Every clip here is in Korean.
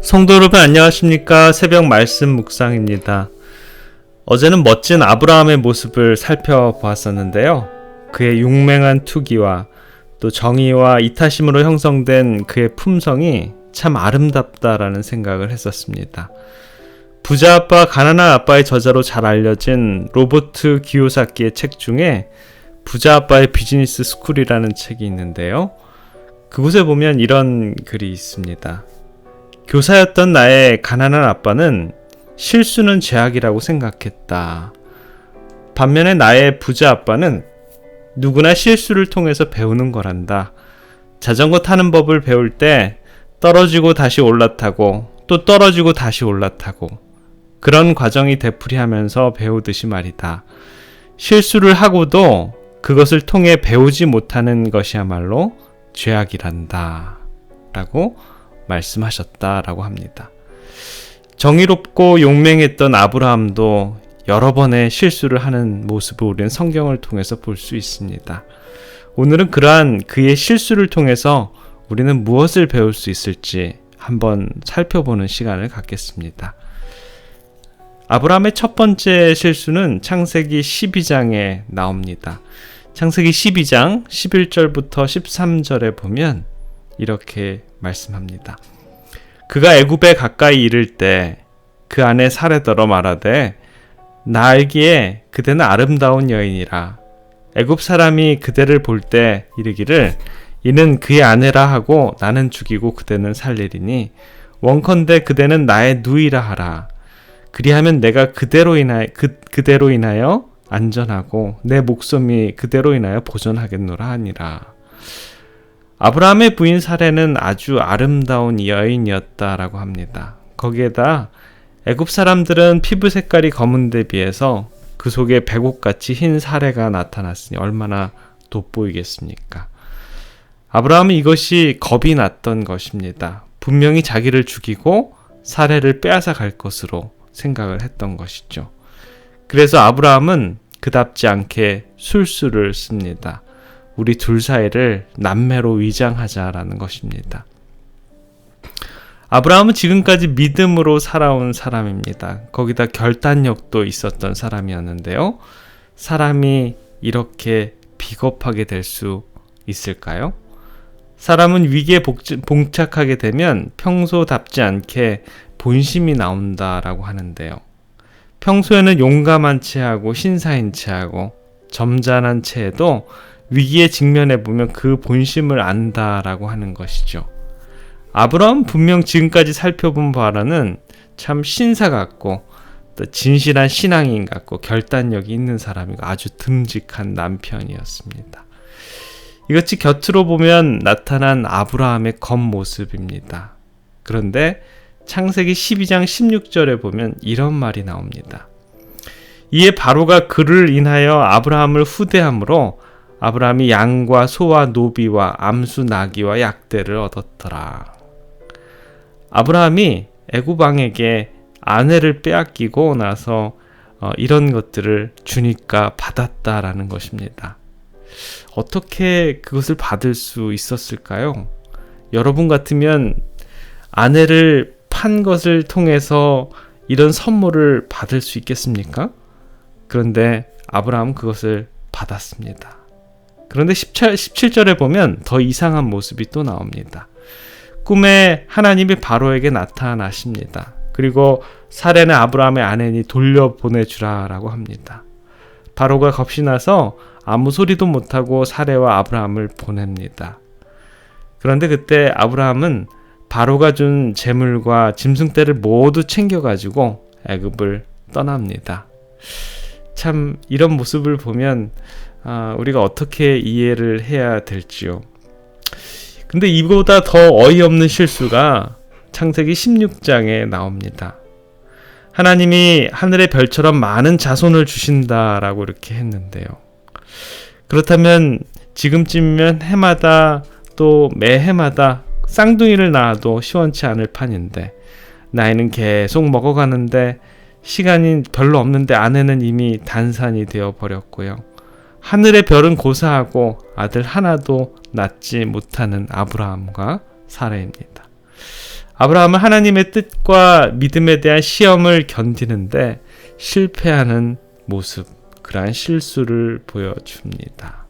성도 여러분 안녕하십니까? 새벽 말씀 묵상입니다. 어제는 멋진 아브라함의 모습을 살펴보았었는데요. 그의 용맹한 투기와 또 정의와 이타심으로 형성된 그의 품성이 참 아름답다라는 생각을 했었습니다. 부자 아빠, 가난한 아빠의 저자로 잘 알려진 로버트 기요사키의 책 중에 부자 아빠의 비즈니스 스쿨이라는 책이 있는데요. 그곳에 보면 이런 글이 있습니다. 교사였던 나의 가난한 아빠는 실수는 죄악이라고 생각했다. 반면에 나의 부자 아빠는 누구나 실수를 통해서 배우는 거란다. 자전거 타는 법을 배울 때 떨어지고 다시 올라타고 또 떨어지고 다시 올라타고 그런 과정이 되풀이하면서 배우듯이 말이다. 실수를 하고도 그것을 통해 배우지 못하는 것이야말로 죄악이란다. 라고 말씀하셨다라고 합니다. 정의롭고 용맹했던 아브라함도 여러 번의 실수를 하는 모습을 우리는 성경을 통해서 볼 수 있습니다. 오늘은 그러한 그의 실수를 통해서 우리는 무엇을 배울 수 있을지 한번 살펴보는 시간을 갖겠습니다. 아브라함의 첫 번째 실수는 창세기 12장에 나옵니다. 창세기 12장 11절부터 13절에 보면 이렇게 말씀합니다. 그가 애굽에 가까이 이를 때 그 아내 사레더러 말하되 나 알기에 그대는 아름다운 여인이라 애굽 사람이 그대를 볼 때 이르기를 이는 그의 아내라 하고 나는 죽이고 그대는 살리리니 원컨대 그대는 나의 누이라 하라. 그리하면 내가 그대로 인하여 안전하고 내 목숨이 그대로 인하여 보존하겠노라 하니라. 아브라함의 부인 사레는 아주 아름다운 여인이었다라고 합니다. 거기에다 애굽 사람들은 피부 색깔이 검은 데 비해서 그 속에 백옥같이 흰 사레가 나타났으니 얼마나 돋보이겠습니까? 아브라함은 이것이 겁이 났던 것입니다. 분명히 자기를 죽이고 사레를 빼앗아 갈 것으로 생각을 했던 것이죠. 그래서 아브라함은 그답지 않게 술수를 씁니다. 우리 둘 사이를 남매로 위장하자라는 것입니다. 아브라함은 지금까지 믿음으로 살아온 사람입니다. 거기다 결단력도 있었던 사람이었는데요. 사람이 이렇게 비겁하게 될 수 있을까요? 사람은 위기에 봉착하게 되면 평소답지 않게 본심이 나온다라고 하는데요. 평소에는 용감한 체하고 신사인 체하고 점잖은 체에도 위기에 직면해보면 그 본심을 안다라고 하는 것이죠. 아브라함은 분명 지금까지 살펴본 바로는 참 신사 같고 또 진실한 신앙인 같고 결단력이 있는 사람이고 아주 듬직한 남편이었습니다. 이것이 곁으로 보면 나타난 아브라함의 겉모습입니다. 그런데 창세기 12장 16절에 보면 이런 말이 나옵니다. 이에 바로가 그를 인하여 아브라함을 후대함으로 아브라함이 양과 소와 노비와 암수 나귀와 약대를 얻었더라. 아브라함이 애굽 왕에게 아내를 빼앗기고 나서 이런 것들을 주니까 받았다라는 것입니다. 어떻게 그것을 받을 수 있었을까요? 여러분 같으면 아내를 판 것을 통해서 이런 선물을 받을 수 있겠습니까? 그런데 아브라함은 그것을 받았습니다. 그런데 17절에 보면 더 이상한 모습이 또 나옵니다. 꿈에 하나님이 바로에게 나타나십니다. 그리고 사레는 아브라함의 아내니 돌려보내주라 라고 합니다. 바로가 겁이 나서 아무 소리도 못하고 사레와 아브라함을 보냅니다. 그런데 그때 아브라함은 바로가 준 재물과 짐승떼를 모두 챙겨가지고 애굽을 떠납니다. 참 이런 모습을 보면 우리가 어떻게 이해를 해야 될지요. 근데 이보다 더 어이없는 실수가 창세기 16장에 나옵니다. 하나님이 하늘의 별처럼 많은 자손을 주신다라고 이렇게 했는데요. 그렇다면 지금쯤이면 해마다 또 매해마다 쌍둥이를 낳아도 시원치 않을 판인데 나이는 계속 먹어가는데 시간이 별로 없는데 아내는 이미 단산이 되어 버렸고요. 하늘의 별은 고사하고 아들 하나도 낳지 못하는 아브라함과 사라입니다. 아브라함은 하나님의 뜻과 믿음에 대한 시험을 견디는데 실패하는 모습, 그러한 실수를 보여줍니다.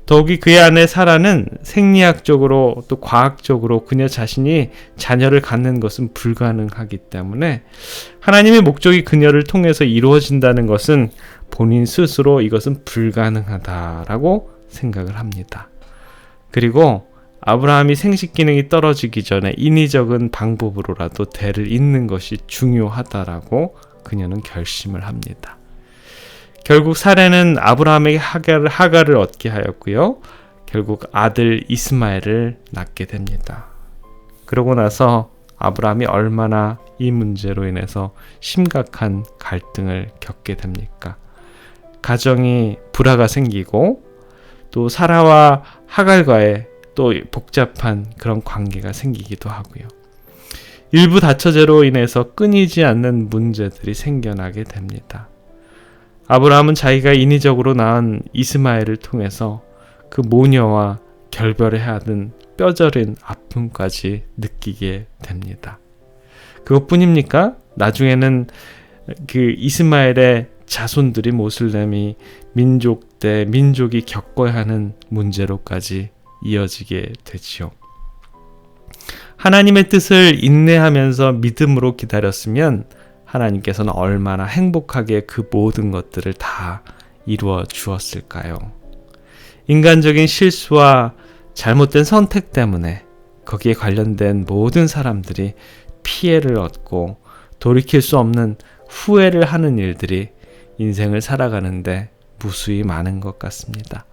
더욱이 그의 아내 사라는 생리학적으로 또 과학적으로 그녀 자신이 자녀를 갖는 것은 불가능하기 때문에 하나님의 목적이 그녀를 통해서 이루어진다는 것은 본인 스스로 이것은 불가능하다라고 생각을 합니다. 그리고 아브라함이 생식 기능이 떨어지기 전에 인위적인 방법으로라도 대를 잇는 것이 중요하다라고 그녀는 결심을 합니다. 결국 사레는 아브라함에게 하갈을 얻게 하였고요. 결국 아들 이스마엘을 낳게 됩니다. 그러고 나서 아브라함이 얼마나 이 문제로 인해서 심각한 갈등을 겪게 됩니까? 가정이 불화가 생기고 또 사라와 하갈과의 또 복잡한 그런 관계가 생기기도 하고요. 일부 다처제로 인해서 끊이지 않는 문제들이 생겨나게 됩니다. 아브라함은 자기가 인위적으로 낳은 이스마엘을 통해서 그 모녀와 결별해야 하는 뼈저린 아픔까지 느끼게 됩니다. 그것뿐입니까? 나중에는 그 이스마엘의 자손들이 모슬렘이 민족이 겪어야 하는 문제로까지 이어지게 되지요. 하나님의 뜻을 인내하면서 믿음으로 기다렸으면 하나님께서는 얼마나 행복하게 그 모든 것들을 다 이루어 주었을까요? 인간적인 실수와 잘못된 선택 때문에 거기에 관련된 모든 사람들이 피해를 얻고 돌이킬 수 없는 후회를 하는 일들이 인생을 살아가는데 무수히 많은 것 같습니다.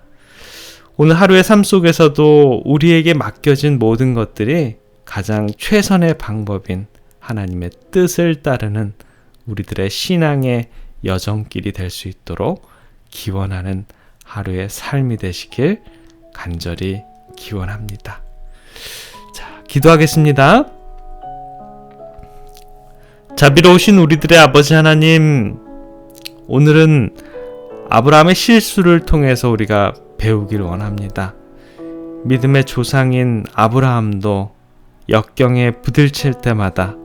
오늘 하루의 삶 속에서도 우리에게 맡겨진 모든 것들이 가장 최선의 방법인 하나님의 뜻을 따르는 우리들의 신앙의 여정길이 될 수 있도록 기원하는 하루의 삶이 되시길 간절히 기원합니다. 자, 기도하겠습니다. 자비로우신 우리들의 아버지 하나님, 오늘은 아브라함의 실수를 통해서 우리가 배우길 원합니다. 믿음의 조상인 아브라함도 역경에 부딪힐 때마다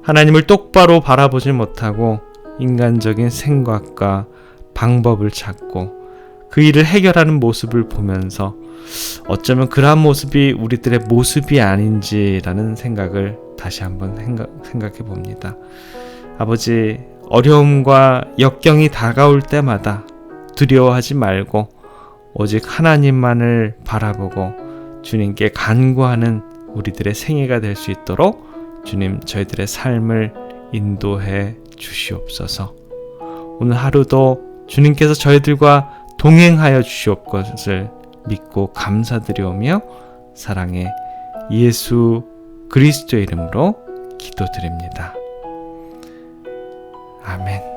하나님을 똑바로 바라보지 못하고 인간적인 생각과 방법을 찾고 그 일을 해결하는 모습을 보면서 어쩌면 그러한 모습이 우리들의 모습이 아닌지라는 생각을 다시 한번 생각해 봅니다. 아버지, 어려움과 역경이 다가올 때마다 두려워하지 말고 오직 하나님만을 바라보고 주님께 간구하는 우리들의 생애가 될 수 있도록 주님, 저희들의 삶을 인도해 주시옵소서. 오늘 하루도 주님께서 저희들과 동행하여 주시옵것을 믿고 감사드리오며 사랑의 예수 그리스도의 이름으로 기도드립니다. 아멘.